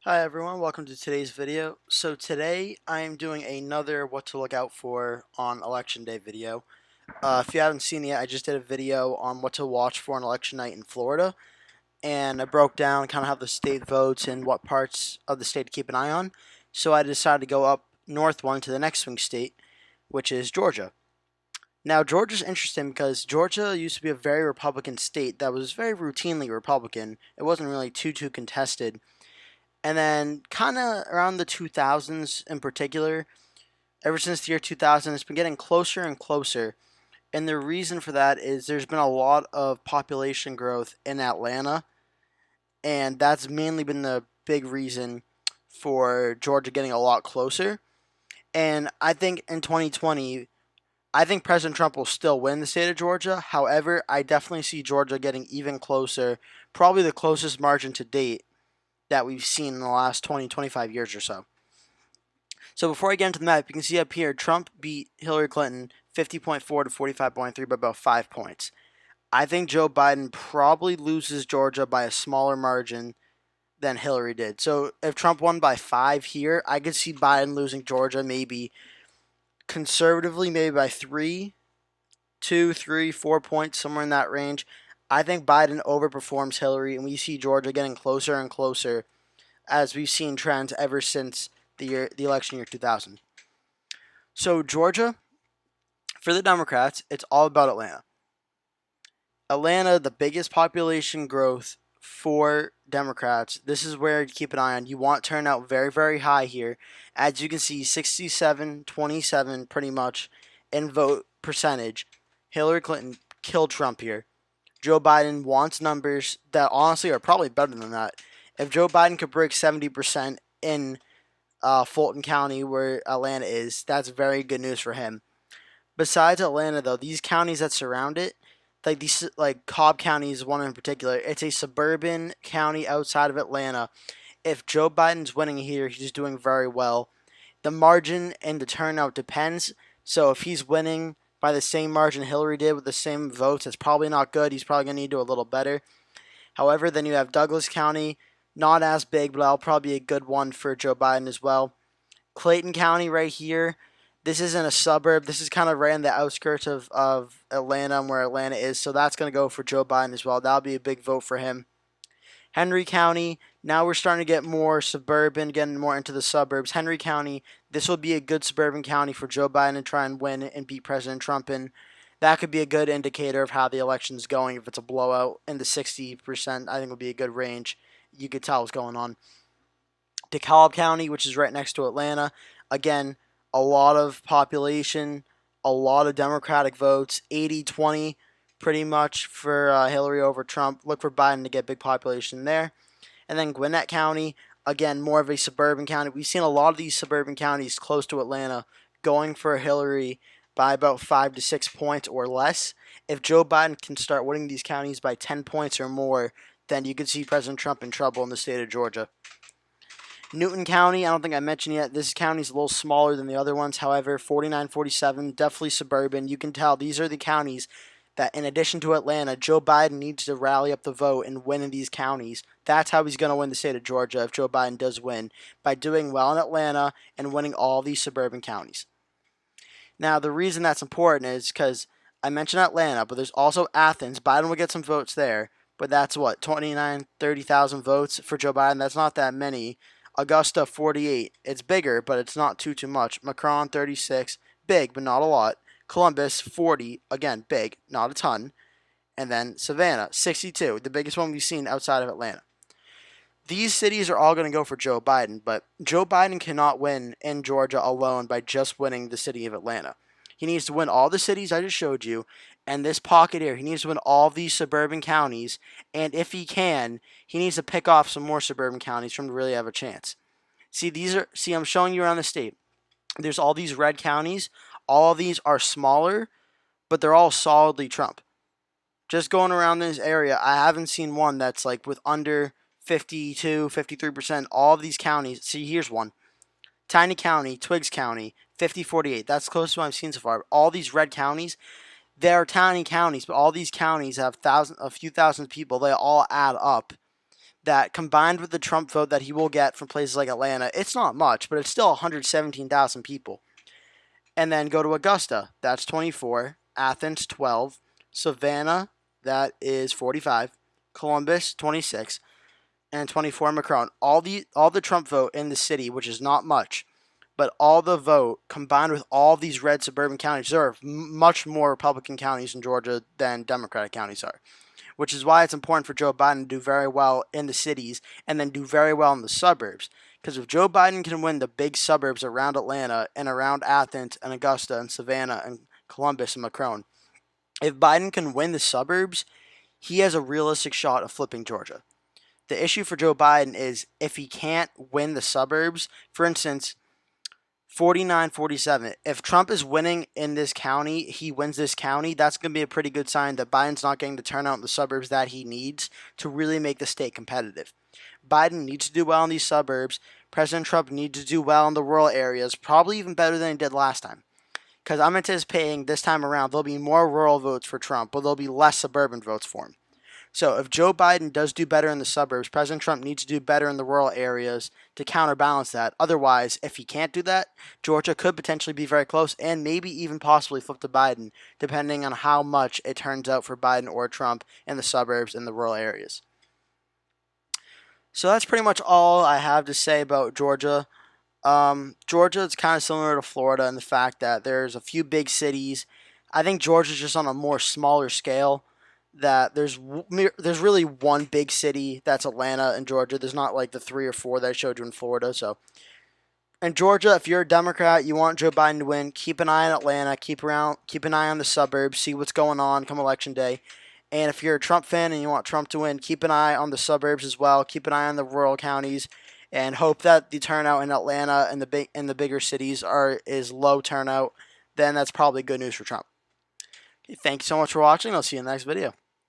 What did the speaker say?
Hi everyone, welcome to today's video. So today I am doing another what to look out for on election day video. If you haven't seen it yet, I just did a video on what to watch for on election night in Florida, and I broke down kind of how the state votes and what parts of the state to keep an eye on. So I decided to go up north one to the next swing state, which is Georgia. Now Georgia's interesting because Georgia used to be a very Republican state that was very routinely Republican. It wasn't really too contested. And then, kind of around the 2000s in particular, ever since the year 2000, it's been getting closer and closer. And the reason for that is there's been a lot of population growth in Atlanta, and that's mainly been the big reason for Georgia getting a lot closer. And I think in 2020, I think President Trump will still win the state of Georgia. However, I definitely see Georgia getting even closer, probably the closest margin to date that we've seen in the last 25 years or so. So before I get into the map, you can see up here, Trump beat Hillary Clinton 50.4 to 45.3 by about 5 points. I think Joe Biden probably loses Georgia by a smaller margin than Hillary did. So if Trump won by 5 here, I could see Biden losing Georgia maybe conservatively, maybe by 3, 2, 3, 4 points, somewhere in that range. I think Biden overperforms Hillary, and we see Georgia getting closer and closer as we've seen trends ever since the election year 2000. So Georgia, for the Democrats, it's all about Atlanta. Atlanta, the biggest population growth for Democrats. This is where you keep an eye on. You want turnout very high here. As you can see, 67-27 pretty much in vote percentage. Hillary Clinton killed Trump here. Joe Biden wants numbers that honestly are probably better than that. If Joe Biden could break 70% in Fulton County, where Atlanta is, that's very good news for him. Besides Atlanta, though, these counties that surround it, like Cobb County is one in particular. It's a suburban county outside of Atlanta. If Joe Biden's winning here, he's doing very well. The margin and the turnout depends. So if he's winning by the same margin Hillary did with the same votes, it's probably not good. He's probably going to need to do a little better. However, then you have Douglas County, not as big, but that'll probably be a good one for Joe Biden as well. Clayton County right here. This isn't a suburb. This is kind of right on the outskirts of Atlanta, where Atlanta is. So that's going to go for Joe Biden as well. That'll be a big vote for him. Henry County. Now we're starting to get more suburban, getting more into the suburbs. Henry County. This will be a good suburban county for Joe Biden to try and win and beat President Trump in. That could be a good indicator of how the election's going. If it's a blowout in the 60%, I think will be a good range. You could tell what's going on. DeKalb County, which is right next to Atlanta. Again, a lot of population, a lot of Democratic votes, 80-20 pretty much for Hillary over Trump. Look for Biden to get big population there. And then Gwinnett County, again, more of a suburban county. We've seen a lot of these suburban counties close to Atlanta going for Hillary by about 5 to 6 points or less. If Joe Biden can start winning these counties by 10 points or more, then you could see President Trump in trouble in the state of Georgia. Newton County, I don't think I mentioned yet, this county's a little smaller than the other ones. However, 49-47, definitely suburban. You can tell these are the counties that, in addition to Atlanta, Joe Biden needs to rally up the vote and win in these counties. That's how he's going to win the state of Georgia if Joe Biden does win, by doing well in Atlanta and winning all these suburban counties. Now, the reason that's important is because I mentioned Atlanta, but there's also Athens. Biden will get some votes there, but that's what, 29, 30,000 votes for Joe Biden? That's not that many. Augusta, 48. It's bigger, but it's not too much. Macron, 36. Big, but not a lot. Columbus, 40. Again, big, not a ton. And then Savannah, 62. The biggest one we've seen outside of Atlanta. These cities are all going to go for Joe Biden, but Joe Biden cannot win in Georgia alone by just winning the city of Atlanta. He needs to win all the cities I just showed you, and this pocket here. He needs to win all these suburban counties, and if he can, he needs to pick off some more suburban counties for him to really have a chance. See, I'm showing you around the state. There's all these red counties. All of these are smaller, but they're all solidly Trump. Just going around this area, I haven't seen one that's like with under 52, 53%. All of these counties. See, here's one. Tiny County, Twiggs County, 50-48. That's close to what I've seen so far. All these red counties, they're tiny counties, but all these counties have a few thousand people. They all add up. that combined with the Trump vote that he will get from places like Atlanta, it's not much, but it's still 117,000 people. And then go to Augusta, that's 24, Athens 12, Savannah, that is 45, Columbus 26, and 24 Macron. All the Trump vote in the city, which is not much, but all the vote combined with all these red suburban counties, there are much more Republican counties in Georgia than Democratic counties are, which is why it's important for Joe Biden to do very well in the cities and then do very well in the suburbs. Because if Joe Biden can win the big suburbs around Atlanta and around Athens and Augusta and Savannah and Columbus and Macron, if Biden can win the suburbs, he has a realistic shot of flipping Georgia. The issue for Joe Biden is if he can't win the suburbs, for instance, 49-47. If Trump is winning in this county, he wins this county, that's going to be a pretty good sign that Biden's not getting the turnout in the suburbs that he needs to really make the state competitive. Biden needs to do well in these suburbs. President Trump needs to do well in the rural areas, probably even better than he did last time. Because I'm anticipating this time around there'll be more rural votes for Trump, but there'll be less suburban votes for him. So if Joe Biden does do better in the suburbs, President Trump needs to do better in the rural areas to counterbalance that. Otherwise, if he can't do that, Georgia could potentially be very close and maybe even possibly flip to Biden, depending on how much it turns out for Biden or Trump in the suburbs and the rural areas. So that's pretty much all I have to say about Georgia. Georgia is kind of similar to Florida in the fact that there's a few big cities. I think Georgia's just on a more smaller scale. That there's really one big city that's Atlanta in Georgia. There's not like the 3 or 4 that I showed you in Florida. So in Georgia, if you're a Democrat, you want Joe Biden to win, keep an eye on Atlanta, keep an eye on the suburbs, see what's going on come election day. And if you're a Trump fan and you want Trump to win, keep an eye on the suburbs as well. Keep an eye on the rural counties, and hope that the turnout in Atlanta and the bigger cities is low turnout. Then that's probably good news for Trump. Okay, thank you so much for watching. I'll see you in the next video.